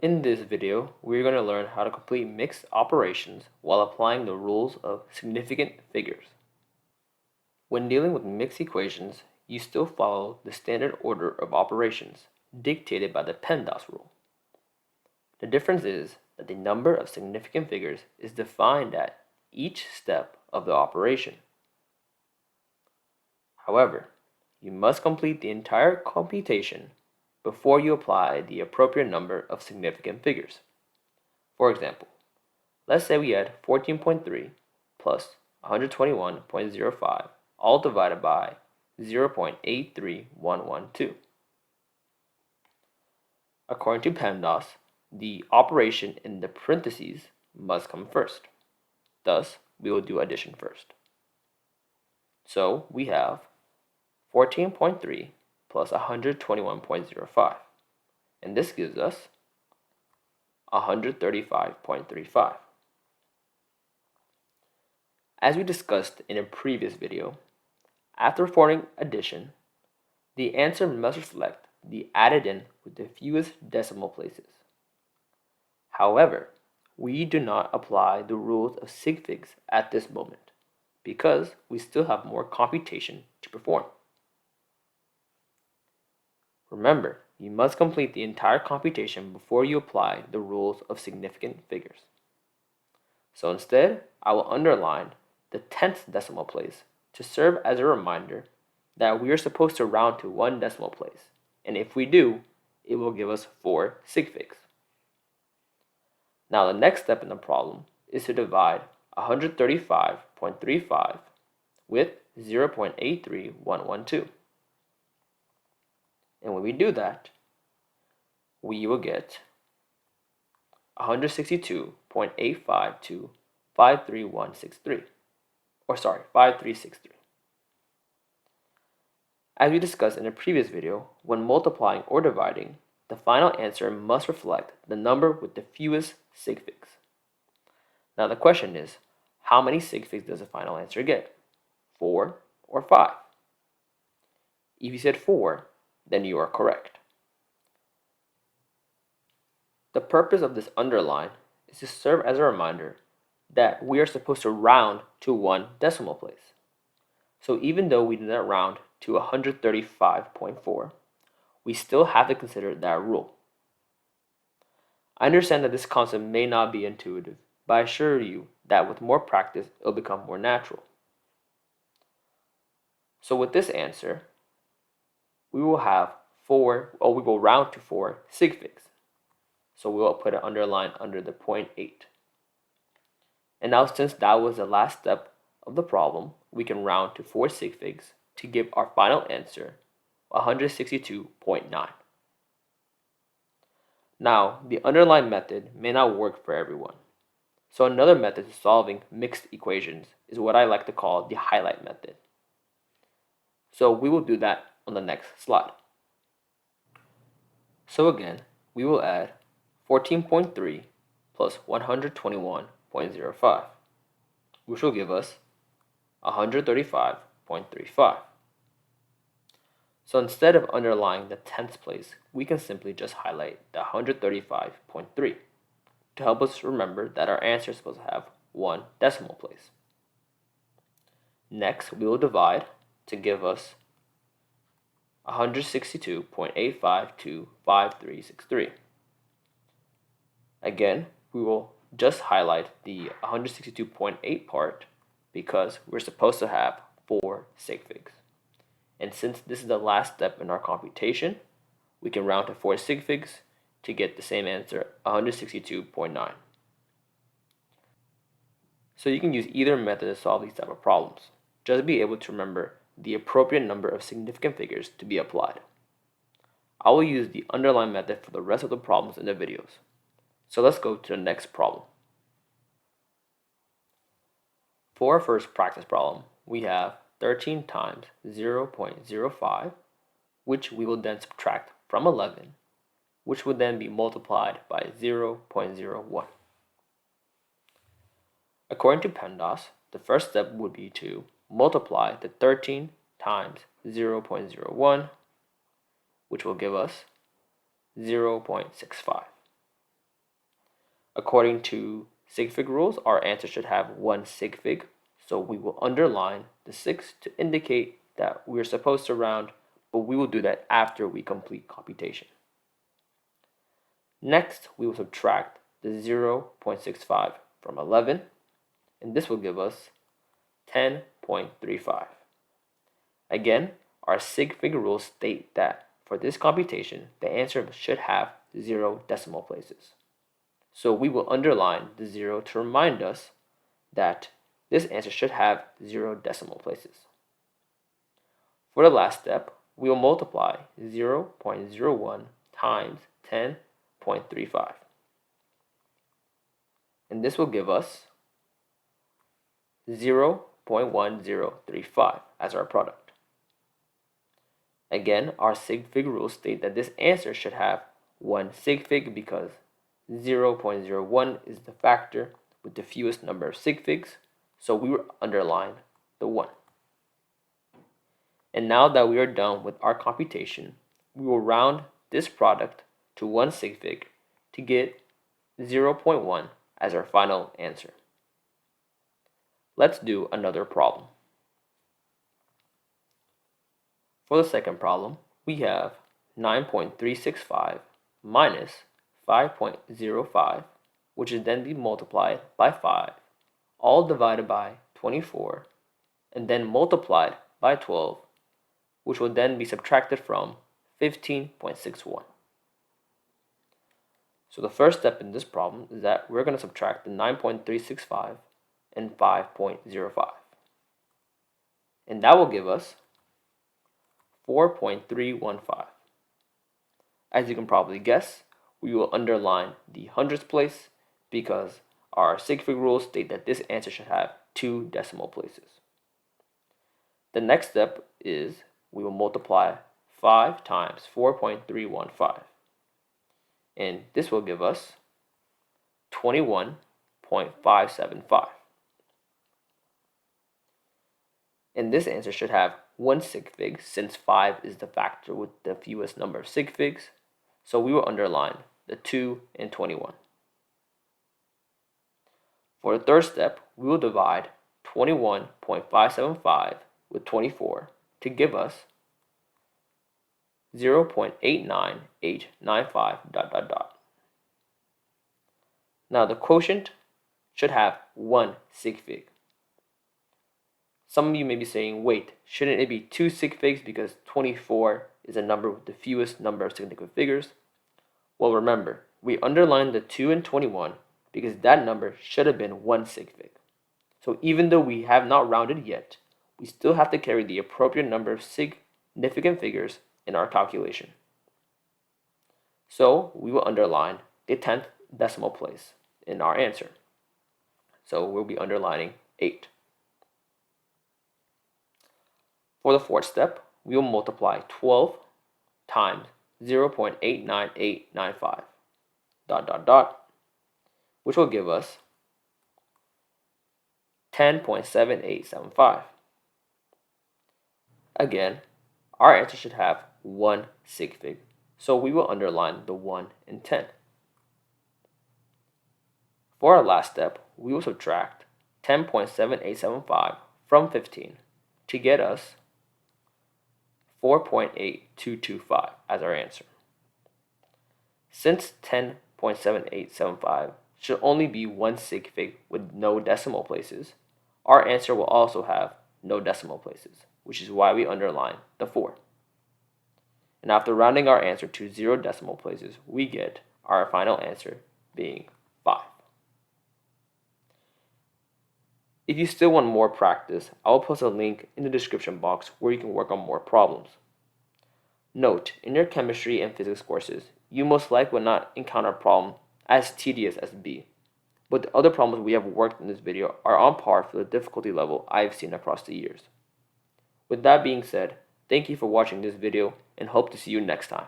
In this video, we're going to learn how to complete mixed operations while applying the rules of significant figures. When dealing with mixed equations, you still follow the standard order of operations dictated by the PEMDAS rule. The difference is that the number of significant figures is defined at each step of the operation. However, you must complete the entire computation before you apply the appropriate number of significant figures. For example, let's say we add 14.3 plus 121.05 all divided by 0.83112. According to PEMDAS, the operation in the parentheses must come first. Thus, we will do addition first. So we have 14.3 plus 121.05, and this gives us 135.35. As we discussed in a previous video, after performing addition, the answer must reflect the added in with the fewest decimal places. However, we do not apply the rules of sig figs at this moment because we still have more computation to perform. Remember, you must complete the entire computation before you apply the rules of significant figures. So instead, I will underline the 10th decimal place to serve as a reminder that we are supposed to round to one decimal place, and if we do, it will give us 4 sig figs. Now the next step in the problem is to divide 135.35 with 0.83112. And when we do that, we will get 162.85 to 53163. 5363. As we discussed in a previous video, when multiplying or dividing, the final answer must reflect the number with the fewest sig figs. Now the question is, how many sig figs does the final answer get? 4 or 5? If you said 4, then you are correct. The purpose of this underline is to serve as a reminder that we are supposed to round to one decimal place. So even though we did not round to 135.4, we still have to consider that rule. I understand that this concept may not be intuitive, but I assure you that with more practice, it will become more natural. So with this answer, we will round to 4 sig figs. So we will put an underline under the 0.8. And now since that was the last step of the problem, we can round to 4 sig figs to give our final answer 162.9. Now, the underline method may not work for everyone. So another method of solving mixed equations is what I like to call the highlight method. So we will do that on the next slide. So again, we will add 14.3 plus 121.05, which will give us 135.35. So instead of underlining the 10th place, we can simply just highlight the 135.3 to help us remember that our answer is supposed to have one decimal place. Next, we will divide to give us 162.85 to 5363. Again, we will just highlight the 162.8 part because we're supposed to have 4 sig figs. And since this is the last step in our computation, we can round to 4 sig figs to get the same answer, 162.9. So you can use either method to solve these type of problems. Just be able to remember the appropriate number of significant figures to be applied. I will use the underline method for the rest of the problems in the videos. So let's go to the next problem. For our first practice problem, we have 13 times 0.05, which we will then subtract from 11, which would then be multiplied by 0.01. According to PEMDAS, the first step would be to multiply the 13 times 0.01, which will give us 0.65. According to sig fig rules, our answer should have 1 sig fig, so we will underline the 6 to indicate that we're supposed to round, but we will do that after we complete computation. Next, we will subtract the 0.65 from 11, and this will give us 10.35. Again, our sig fig rules state that for this computation, the answer should have 0 decimal places. So we will underline the 0 to remind us that this answer should have 0 decimal places. For the last step, we will multiply 0.01 times 10.35. And this will give us 0.1035 as our product. Again, our sig fig rules state that this answer should have 1 sig fig because 0.01 is the factor with the fewest number of sig figs, so we will underline the 1. And now that we are done with our computation, we will round this product to 1 sig fig to get 0.1 as our final answer. Let's do another problem. For the second problem, we have 9.365 minus 5.05, which is then be multiplied by 5, all divided by 24, and then multiplied by 12, which will then be subtracted from 15.61. So the first step in this problem is that we're going to subtract the 9.365 and 5.05. And that will give us 4.315. As you can probably guess, we will underline the hundredths place because our sig fig rules state that this answer should have 2 decimal places. The next step is we will multiply 5 times 4.315. And this will give us 21.575. And this answer should have 1 sig fig since 5 is the factor with the fewest number of sig figs. So we will underline the 2 and 21. For the third step, we will divide 21.575 with 24 to give us 0.89895 ... Now the quotient should have 1 sig fig. Some of you may be saying, wait, shouldn't it be 2 sig figs because 24 is a number with the fewest number of significant figures? Well, remember, we underlined the 2 and 21 because that number should have been 1 sig fig. So even though we have not rounded yet, we still have to carry the appropriate number of significant figures in our calculation. So we will underline the 10th decimal place in our answer. So we'll be underlining 8. For the fourth step, we will multiply 12 times 0.89895 ... which will give us 10.7875. Again, our answer should have 1 sig fig, so we will underline the 1 and 10. For our last step, we will subtract 10.7875 from 15 to get us 4.8225 as our answer. Since 10.7875 should only be 1 sig fig with no decimal places, our answer will also have no decimal places, which is why we underline the 4. And after rounding our answer to 0 decimal places, we get our final answer being 5. If you still want more practice, I will post a link in the description box where you can work on more problems. Note, in your chemistry and physics courses, you most likely will not encounter a problem as tedious as B, but the other problems we have worked in this video are on par for the difficulty level I've seen across the years. With that being said, thank you for watching this video and hope to see you next time.